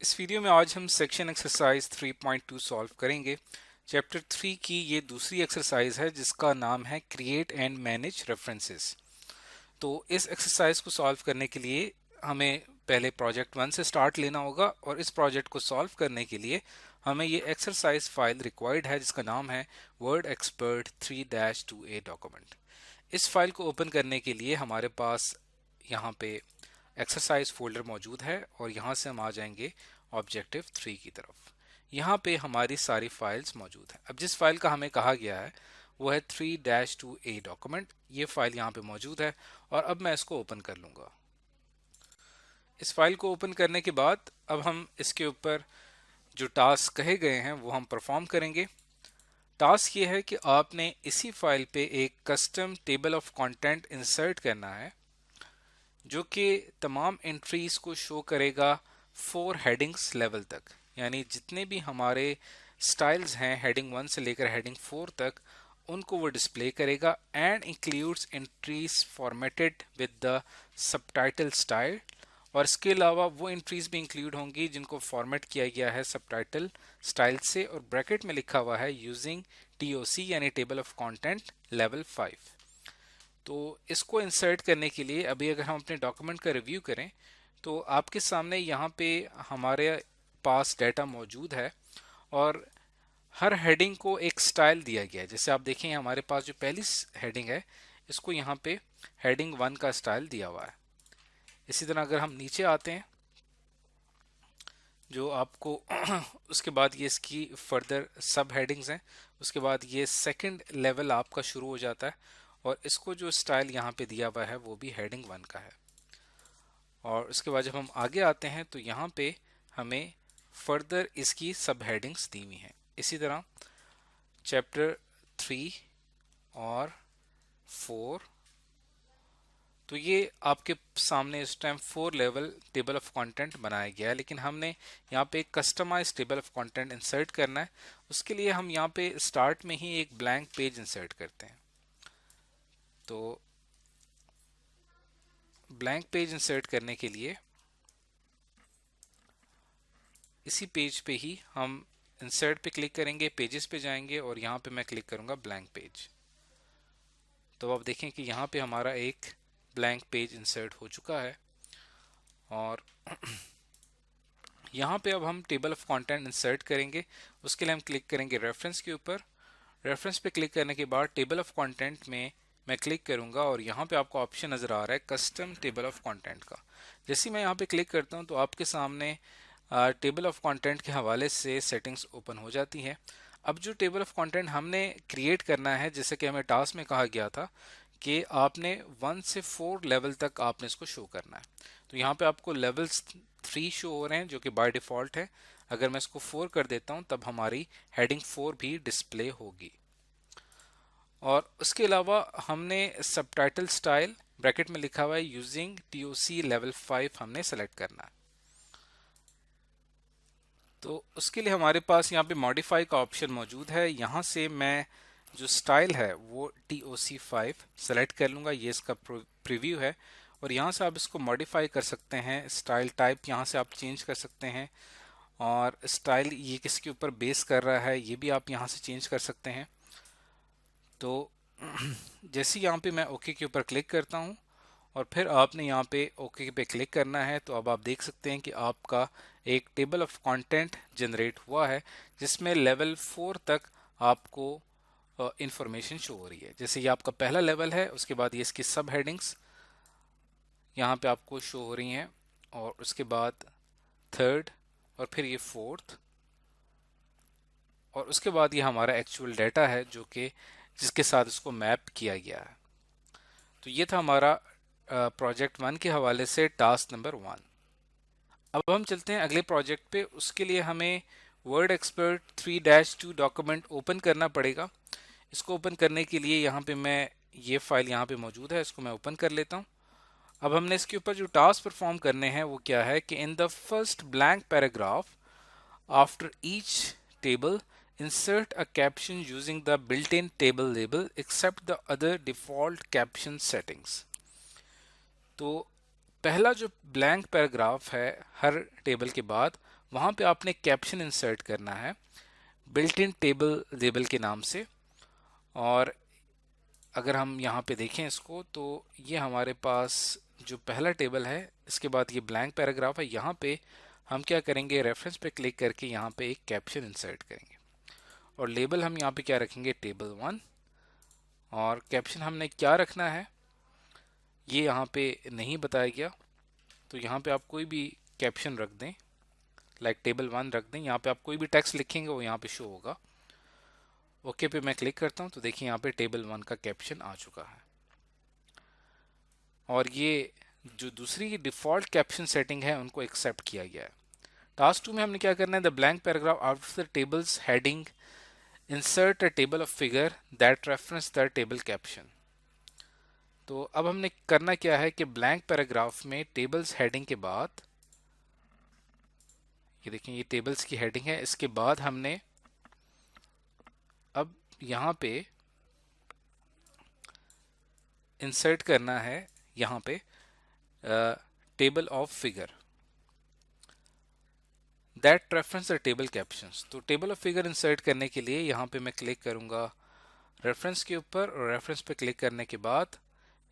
इस वीडियो में आज हम सेक्शन एक्सरसाइज 3.2 सॉल्व करेंगे। चैप्टर 3 की ये दूसरी एक्सरसाइज है जिसका नाम है क्रिएट एंड मैनेज रेफरेंसेस। तो इस एक्सरसाइज को सॉल्व करने के लिए हमें पहले प्रोजेक्ट 1 से स्टार्ट लेना होगा और इस प्रोजेक्ट को सॉल्व करने के लिए हमें ये एक्सरसाइज फाइल रिक्वायर्ड है जिसका नाम है वर्ड एक्सपर्ट 3-2a डॉक्यूमेंट। इस फाइल को ओपन करने के लिए हमारे पास यहाँ पे एक्सरसाइज फोल्डर मौजूद है और यहाँ से हम आ जाएंगे ऑब्जेक्टिव 3 की तरफ। यहाँ पे हमारी सारी फाइल्स मौजूद है। अब जिस फाइल का हमें कहा गया है वो है 3-2a डॉक्यूमेंट। ये फाइल यहाँ पे मौजूद है और अब मैं इसको ओपन कर लूंगा। इस फाइल को ओपन करने के बाद अब हम इसके ऊपर जो टास्क कहे गए हैं वो हम परफॉर्म करेंगे। टास्क ये है कि आपने इसी फाइल पे एक custom table of content insert करना है जो कि तमाम एंट्रीज को शो करेगा 4 हेडिंग्स लेवल तक, यानी जितने भी हमारे स्टाइल्स हैं हेडिंग 1 से लेकर हेडिंग 4 तक उनको वो डिस्प्ले करेगा and includes entries formatted with the subtitle style. और इसके अलावा वो एंट्रीज भी इंक्लूड होंगी जिनको फॉर्मेट किया गया है सबटाइटल स्टाइल से और ब्रैकेट में लिखा हुआ है यूजिंग टीओसी यानी टेबल ऑफ कंटेंट लेवल 5। तो इसको इंसर्ट करने के लिए अभी अगर हम अपने डॉक्यूमेंट का रिव्यू करें तो आपके सामने यहाँ पे हमारे पास डाटा मौजूद है और हर हेडिंग को एक स्टाइल दिया गया है। जैसे आप देखें हमारे पास जो पहली हेडिंग है इसको यहाँ पे हेडिंग 1 का स्टाइल दिया हुआ है। इसी तरह अगर हम नीचे आते हैं जो आपको उसके बाद ये इसकी फर्दर सब हेडिंग्स हैं, उसके बाद ये सेकंड लेवल आपका शुरू हो जाता है और इसको जो स्टाइल यहाँ पे दिया हुआ है वो भी हेडिंग 1 का है। और उसके बाद जब हम आगे आते हैं तो यहाँ पे हमें फर्दर इसकी सब हेडिंग्स दी हुई हैं। इसी तरह चैप्टर 3 और 4, तो ये आपके सामने इस time 4 level table of content बनाया गया है, लेकिन हमने यहाँ पे एक customize table of content insert करना है। उसके लिए हम यहाँ पे स्टार्ट में ही एक ब्लैंक पेज इंसर्ट करते हैं। तो ब्लैंक पेज इंसर्ट करने के लिए इसी पेज पे ही हम इंसर्ट पे क्लिक करेंगे, पेजेस पे जाएंगे और यहाँ पे मैं क्लिक करूँगा ब्लैंक पेज। तो आप देखें कि यहाँ पे हमारा एक ब्लैंक पेज इंसर्ट हो चुका है और यहाँ पे अब हम टेबल ऑफ कंटेंट इंसर्ट करेंगे। उसके लिए हम क्लिक करेंगे रेफरेंस के ऊपर। रेफरेंस पे क्लिक करने के बाद टेबल ऑफ कंटेंट में मैं क्लिक करूंगा और यहाँ पे आपको ऑप्शन नज़र आ रहा है कस्टम टेबल ऑफ कंटेंट का। जैसे मैं यहाँ पे क्लिक करता हूँ तो आपके सामने टेबल ऑफ कंटेंट के हवाले से सेटिंग्स ओपन हो जाती हैं। अब जो टेबल ऑफ कंटेंट हमने क्रिएट करना है, जैसे कि हमें टास्क में कहा गया था कि आपने 1 से 4 लेवल तक आपने इसको शो करना है। तो यहाँ पे आपको लेवल्स 3 शो हो रहे हैं जो कि बाय डिफ़ॉल्ट है। अगर मैं इसको 4 कर देता हूँ तब हमारी हेडिंग 4 भी डिस्प्ले होगी। और उसके अलावा हमने सबटाइटल स्टाइल ब्रैकेट में लिखा हुआ है यूजिंग टीओसी लेवल 5 हमने सेलेक्ट करना है। तो उसके लिए हमारे पास यहाँ पे मॉडिफाई का ऑप्शन मौजूद है। यहाँ से मैं जो स्टाइल है वो TOC5 सेलेक्ट कर लूँगा। ये इसका प्रीव्यू है और यहाँ से आप इसको मॉडिफाई कर सकते हैं। स्टाइल टाइप यहाँ से आप चेंज कर सकते हैं और स्टाइल ये किसके ऊपर बेस कर रहा है ये भी आप यहाँ से चेंज कर सकते हैं। तो जैसे यहाँ पे मैं ओके के ऊपर क्लिक करता हूँ और फिर आपने यहाँ पे ओके पे क्लिक करना है तो अब आप देख सकते हैं कि आपका एक टेबल ऑफ कंटेंट जनरेट हुआ है जिसमें लेवल 4 तक आपको इंफॉर्मेशन शो हो रही है। जैसे ये आपका पहला लेवल है, उसके बाद ये इसकी सब हेडिंग्स यहाँ पे आपको शो हो रही हैं और उसके बाद थर्ड और फिर ये फोर्थ और उसके बाद ये हमारा एक्चुअल डाटा है जो कि जिसके साथ इसको मैप किया गया है। तो ये था हमारा प्रोजेक्ट 1 के हवाले से टास्क नंबर 1। अब हम चलते हैं अगले प्रोजेक्ट पे। उसके लिए हमें वर्ड एक्सपर्ट 3-2 डॉक्यूमेंट ओपन करना पड़ेगा। इसको ओपन करने के लिए यहाँ पे मैं ये फाइल यहाँ पे मौजूद है, इसको मैं ओपन कर लेता हूँ। अब हमने इसके ऊपर जो टास्क परफॉर्म करने हैं वो क्या है कि in the first blank paragraph after each table insert a caption using the built-in table label except the other default caption settings। तो पहला जो ब्लैंक पैराग्राफ है हर टेबल के बाद वहाँ पे आपने कैप्शन इंसर्ट करना है बिल्ट इन टेबल लेबल के नाम से। और अगर हम यहाँ पे देखें इसको तो ये हमारे पास जो पहला टेबल है, इसके बाद ये ब्लैंक पैराग्राफ है। यहाँ पे हम क्या करेंगे, रेफरेंस पे क्लिक करके यहाँ पे एक कैप्शन इंसर्ट करेंगे और लेबल हम यहाँ पे क्या रखेंगे, टेबल 1। और कैप्शन हमने क्या रखना है ये यहाँ पे नहीं बताया गया, तो यहाँ पे आप कोई भी कैप्शन रख दें, लाइक टेबल 1 रख दें। यहाँ पे आप कोई भी टेक्स्ट लिखेंगे वो यहाँ पे शो होगा। ओके पे मैं क्लिक करता हूँ तो देखिए यहाँ पे टेबल 1 का कैप्शन आ चुका है। और ये जो दूसरी डिफॉल्ट कैप्शन सेटिंग है उनको एक्सेप्ट किया गया है। टास्क 2 में हमने क्या करना है, the blank paragraph after the tables heading insert a table of figure that reference the table caption. तो अब हमने करना क्या है कि ब्लैंक पैराग्राफ में टेबल्स हेडिंग के बाद, ये देखें ये टेबल्स की हेडिंग है, इसके बाद हमने अब यहाँ पे इंसर्ट करना है यहाँ पे table of figure that reference the table captions. तो टेबल ऑफ फिगर इंसर्ट करने के लिए यहाँ पे मैं क्लिक करूँगा रेफरेंस के ऊपर, और रेफरेंस पे क्लिक करने के बाद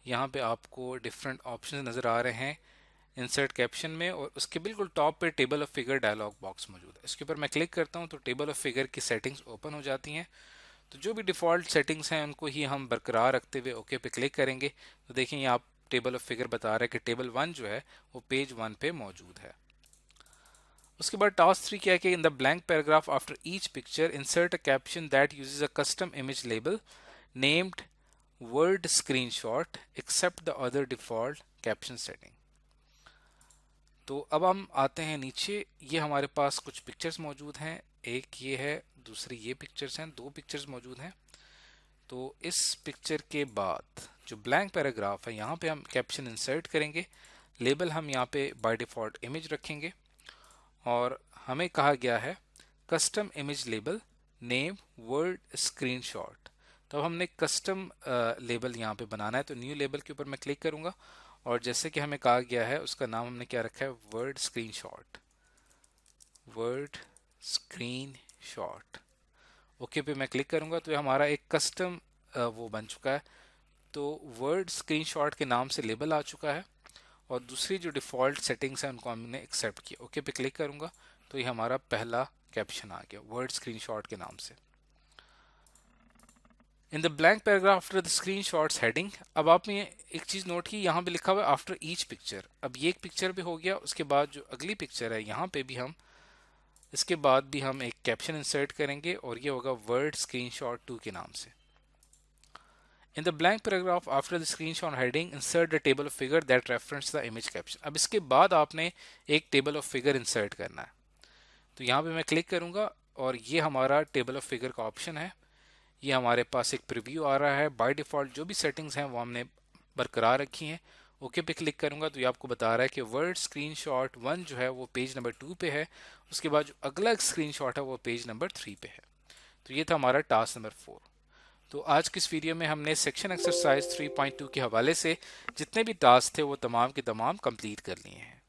यहाँ पे आपको डिफरेंट ऑप्शन नज़र आ रहे हैं इंसर्ट कैप्शन में, और उसके बिल्कुल टॉप पे table of figure dialog box मौजूद है। इसके ऊपर मैं क्लिक करता हूँ तो टेबल ऑफ फिगर की सेटिंग्स ओपन हो जाती हैं। तो जो भी डिफ़ॉल्ट सेटिंग्स हैं उनको ही हम बरकरार रखते हुए ओके पे क्लिक करेंगे। तो देखें ये आप टेबल ऑफ फिगर बता रहा है कि टेबल 1 जो है वो पेज 1 पे मौजूद है। उसके बाद टास्क 3 क्या है कि in the blank paragraph after each picture insert a caption that uses a custom image label named word screenshot except the other default caption setting. तो अब हम आते हैं नीचे, ये हमारे पास कुछ पिक्चर्स मौजूद हैं, एक ये है, दूसरी ये पिक्चर्स हैं, 2 पिक्चर्स मौजूद हैं। तो इस पिक्चर के बाद जो ब्लैंक पैराग्राफ है यहाँ पे हम कैप्शन इंसर्ट करेंगे, लेबल हम यहाँ पे बाय डिफ़ॉल्ट इमेज रखेंगे, और हमें कहा गया है custom image label name word screenshot. तो अब हमने कस्टम लेबल यहाँ पे बनाना है, तो न्यू लेबल के ऊपर मैं क्लिक करूँगा, और जैसे कि हमें कहा गया है उसका नाम हमने क्या रखा है, word screenshot, word screenshot. Okay पे मैं क्लिक करूँगा तो ये हमारा एक कस्टम वो बन चुका है। तो वर्ड स्क्रीनशॉट के नाम से लेबल आ चुका है, और दूसरी जो डिफ़ॉल्ट सेटिंग्स हैं उनको हमने एक्सेप्ट किया। ओके पे क्लिक करूँगा तो ये हमारा पहला कैप्शन आ गया वर्ड स्क्रीनशॉट के नाम से। इन the blank paragraph after the screenshots heading, अब आपने एक चीज़ नोट की, यहाँ पे लिखा हुआ है आफ्टर ईच पिक्चर। अब ये एक पिक्चर भी हो गया, उसके बाद जो अगली पिक्चर है यहाँ पे भी हम, इसके बाद भी हम एक कैप्शन इंसर्ट करेंगे, और ये होगा वर्ड स्क्रीनशॉट 2 के नाम से। In the blank paragraph after the screenshot heading, insert the table of figure that reference the image caption. अब इसके बाद आपने एक टेबल ऑफ फिगर इंसर्ट करना है। तो यहाँ पे मैं क्लिक करूँगा और ये हमारा टेबल ऑफ फिगर का ऑप्शन है। ये हमारे पास एक प्रीव्यू आ रहा है। बाय डिफ़ॉल्ट जो भी सेटिंग्स हैं वो हमने बरकरार रखी हैं। ओके पे क्लिक करूँगा तो ये आपको बता रहा है कि वर्ड स्क्रीनशॉट 1 जो है वो पेज नंबर 2 पे है, उसके बाद जो अगला स्क्रीनशॉट है वो पेज नंबर 3 पे है। तो ये था हमारा टास्क नंबर 4। तो आज की इस वीडियो में हमने सेक्शन एक्सरसाइज 3.2 के हवाले से जितने भी टास्क थे वो तमाम के तमाम कंप्लीट कर लिए हैं।